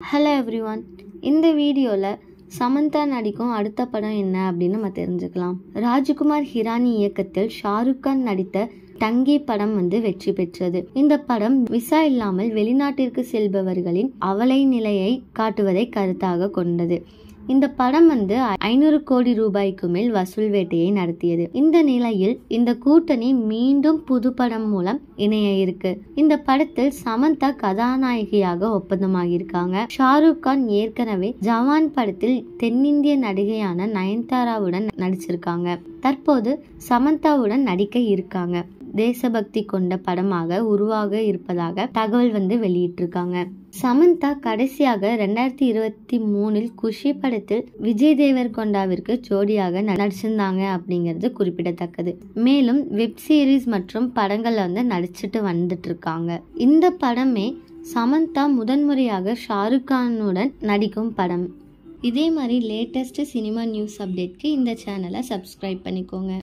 Hello everyone, இந்த வீடியோவில் சமந்தா நடிக்கும் அடுத்த படம் என்ன அப்படின்னு நம்ம தெரிஞ்சுக்கலாம். ராஜ்குமார் ஹிரானி இயக்கத்தில் ஷாருக் கான் நடித்த டங்கி படம் வெற்றி பெற்றது. இந்த படம் விசா இல்லாமல் வெளிநாட்டிற்கு செல்பவர்களின் அவலை நிலையை காட்டுவதை கருத்தாக கொண்டது. இந்த படம் 500 கோடி ரூபாய்க்கு மேல் வசூல் வேட்டையை நடத்தியது. இந்த நிலையில் இந்த கூட்டணி மீண்டும் புது படம் மூலம் இணைய இருக்கு. இந்த படத்தில் சமந்தா கதாநாயகியாக ஒப்பந்தமாகியிருக்காங்க. ஷாருக் கான் ஏற்கனவே ஜவான் படத்தில் தென்னிந்திய நடிகையான நயன்தாராவுடன் நடிச்சிருக்காங்க. தற்போது சமந்தாவுடன் நடிக்க இருக்காங்க. தேசபக்தி கொண்ட படமாக உருவாக இருப்பதாக தகவல் வெளியிட்டிருக்காங்க. சமந்தா கடைசியாக 2023 குஷி படத்தில் விஜய் தேவர்கொண்டாவிற்கு ஜோடியாக நடிச்சிருந்தாங்க அப்படிங்கிறது குறிப்பிடத்தக்கது. மேலும் வெப் சீரிஸ் மற்றும் படங்கள் நடிச்சிட்டு வந்துட்டு இருக்காங்க. இந்த படமே சமந்தா முதன்முறையாக ஷாருக் கானுடன் நடிக்கும் படம். இதே மாதிரி லேட்டஸ்ட் சினிமா நியூஸ் அப்டேட்க்கு இந்த சேனலை சப்ஸ்கிரைப் பண்ணிக்கோங்க.